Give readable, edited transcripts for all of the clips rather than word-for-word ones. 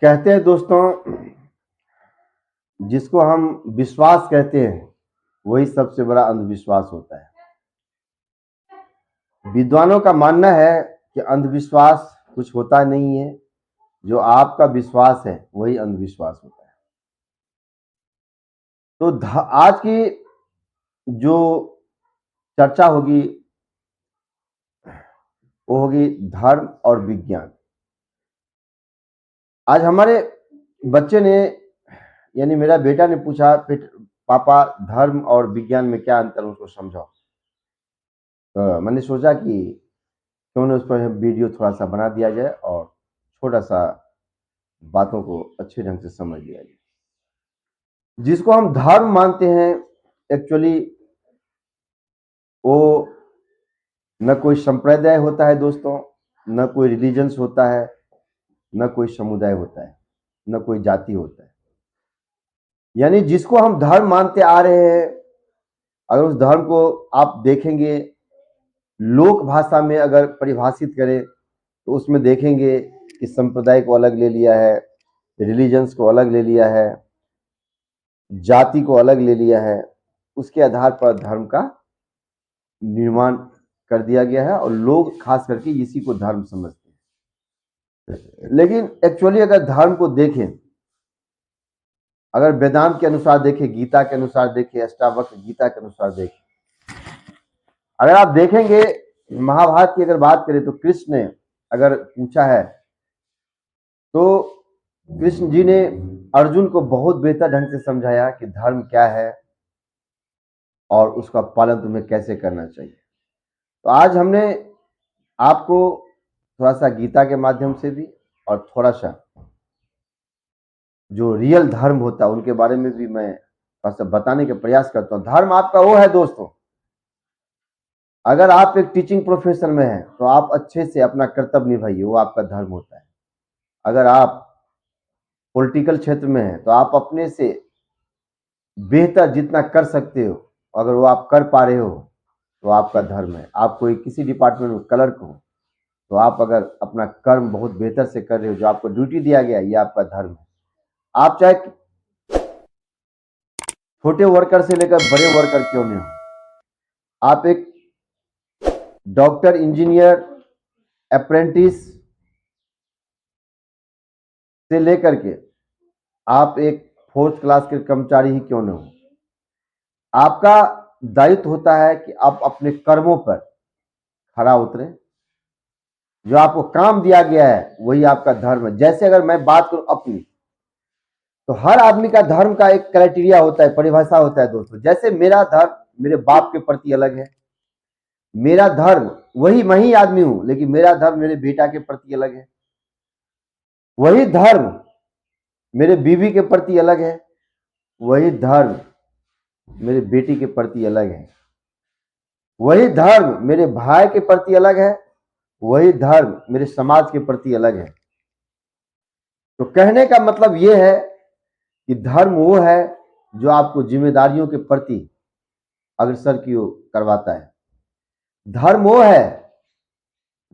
कहते हैं दोस्तों, जिसको हम विश्वास कहते हैं वही सबसे बड़ा अंधविश्वास होता है। विद्वानों का मानना है कि अंधविश्वास कुछ होता नहीं है, जो आपका विश्वास है वही अंधविश्वास होता है। तो आज की जो चर्चा होगी वो होगी धर्म और विज्ञान। आज हमारे बच्चे ने यानी मेरा बेटा ने पूछा, पापा धर्म और विज्ञान में क्या अंतर है, उसको समझाओ। तो मैंने सोचा कि क्यों न उस पर वीडियो थोड़ा सा बना दिया जाए और छोटा सा बातों को अच्छे ढंग से समझ लिया जाए। जिसको हम धर्म मानते हैं, एक्चुअली वो न कोई संप्रदाय होता है दोस्तों, न कोई रिलीजन्स होता है, न कोई समुदाय होता है, न कोई जाति होता है। यानी जिसको हम धर्म मानते आ रहे हैं, अगर उस धर्म को आप देखेंगे लोक भाषा में अगर परिभाषित करें तो उसमें देखेंगे कि संप्रदाय को अलग ले लिया है, रिलीजन्स को अलग ले लिया है, जाति को अलग ले लिया है। उसके आधार पर धर्म का निर्माण कर दिया गया है और लोग खास करके इसी को धर्म समझते हैं। लेकिन एक्चुअली अगर धर्म को देखें, अगर वेदांत के अनुसार देखें, गीता के अनुसार देखें, अष्टावक्र गीता के अनुसार देखें, अगर आप देखेंगे महाभारत की अगर बात करें तो कृष्ण ने अगर पूछा है तो कृष्ण जी ने अर्जुन को बहुत बेहतर ढंग से समझाया कि धर्म क्या है और उसका पालन तुम्हें कैसे करना चाहिए। तो आज हमने आपको थोड़ा सा गीता के माध्यम से भी और थोड़ा सा जो रियल धर्म होता है उनके बारे में भी मैं थोड़ा सा बताने का प्रयास करता हूँ। धर्म आपका वो है दोस्तों, अगर आप एक टीचिंग प्रोफेशन में हैं तो आप अच्छे से अपना कर्तव्य निभाइए, वो आपका धर्म होता है। अगर आप पॉलिटिकल क्षेत्र में हैं तो आप अपने से बेहतर जितना कर सकते हो, अगर वो आप कर पा रहे हो तो आपका धर्म है। आप कोई किसी डिपार्टमेंट में क्लर्क हो तो आप अगर अपना कर्म बहुत बेहतर से कर रहे हो, जो आपको ड्यूटी दिया गया, ये आपका धर्म है। आप चाहे छोटे वर्कर से लेकर बड़े वर्कर क्यों नहीं हो, आप एक डॉक्टर, इंजीनियर, अप्रेंटिस से लेकर के आप एक फोर्थ क्लास के कर्मचारी ही क्यों न हो, आपका दायित्व होता है कि आप अपने कर्मों पर खरा उतरें। जो आपको काम दिया गया है वही आपका धर्म है। जैसे अगर मैं बात करूं अपनी, तो हर आदमी का धर्म का एक क्राइटेरिया होता है, परिभाषा होता है दोस्तों। जैसे मेरा धर्म मेरे बाप के प्रति अलग है, मेरा धर्म वही मैं ही आदमी हूं लेकिन मेरा धर्म मेरे बेटा के प्रति अलग है। वही धर्म मेरे बीवी के प्रति अलग है, वही धर्म मेरे बेटी के प्रति अलग है। वही धर्म मेरे भाई के प्रति अलग है, वही धर्म मेरे समाज के प्रति अलग है। तो कहने का मतलब यह है कि धर्म वो है जो आपको जिम्मेदारियों के प्रति अग्रसर की ओर करवाता है। धर्म वो है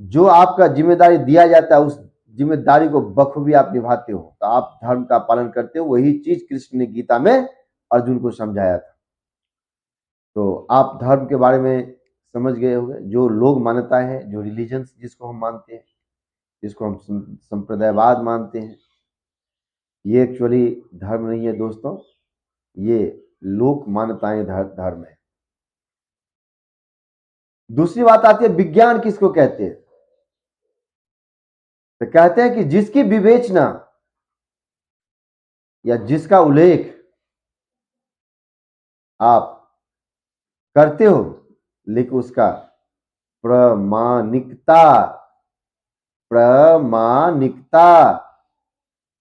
जो आपका जिम्मेदारी दिया जाता है, उस जिम्मेदारी को बखूबी आप निभाते हो, तो आप धर्म का पालन करते हो। वही चीज कृष्ण ने गीता में अर्जुन को समझाया था। तो आप धर्म के बारे में समझ गए होंगे। जो लोग मान्यताएं हैं, जो रिलीजन्स जिसको हम मानते हैं, जिसको हम संप्रदायवाद मानते हैं, ये एक्चुअली धर्म नहीं है दोस्तों, ये लोक मान्यताएं धर्म है। दूसरी बात आती है विज्ञान किसको कहते हैं। तो कहते हैं कि जिसकी विवेचना या जिसका उल्लेख आप करते हो लेकिन उसका प्रामाणिकता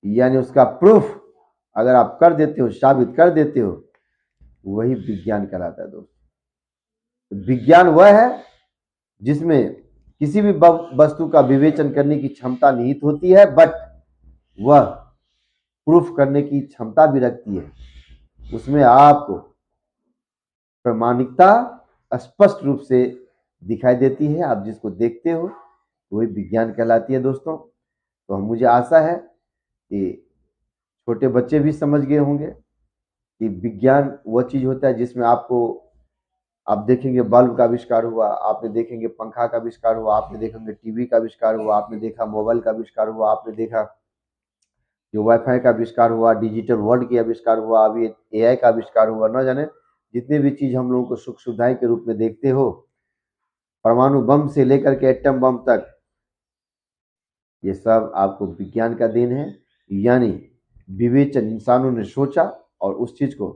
यानी उसका प्रूफ अगर आप कर देते हो, साबित कर देते हो, वही विज्ञान कहलाता है दोस्तों। विज्ञान वह है जिसमें किसी भी वस्तु का विवेचन करने की क्षमता निहित होती है, बट वह प्रूफ करने की क्षमता भी रखती है। उसमें आपको प्रामाणिकता स्पष्ट रूप से दिखाई देती है, आप जिसको देखते हो वही विज्ञान कहलाती है दोस्तों। तो मुझे आशा है कि छोटे बच्चे भी समझ गए होंगे कि विज्ञान वह चीज़ होता है जिसमें आप देखेंगे बल्ब का आविष्कार हुआ, आपने देखेंगे पंखा का आविष्कार हुआ, आपने देखेंगे टीवी का आविष्कार हुआ, आपने देखा मोबाइल का आविष्कार हुआ, आपने देखा जो वाईफाई का आविष्कार हुआ, डिजिटल वर्ल्ड की आविष्कार हुआ, अभी एआई का आविष्कार हुआ। न जाने जितने भी चीज़ हम लोगों को सुख सुविधाएं के रूप में देखते हो, परमाणु बम से लेकर के एटम बम तक, ये सब आपको विज्ञान का देन है। यानी विवेचन इंसानों ने सोचा और उस चीज़ को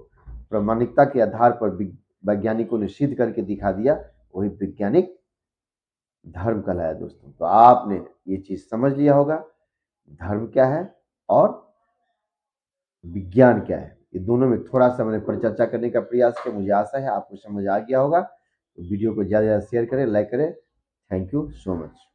प्रामाणिकता के आधार पर वैज्ञानिकों ने सिद्ध करके दिखा दिया, वही वैज्ञानिक धर्म कहलाया दोस्तों। तो आपने ये चीज़ समझ लिया होगा, धर्म क्या है और विज्ञान क्या है। ये दोनों में थोड़ा सा मैंने परिचर्चा करने का प्रयास किया। मुझे आशा है आपको समझ आ गया होगा। तो वीडियो को ज़्यादा से ज़्यादा शेयर करें, लाइक करें। Thank you so much.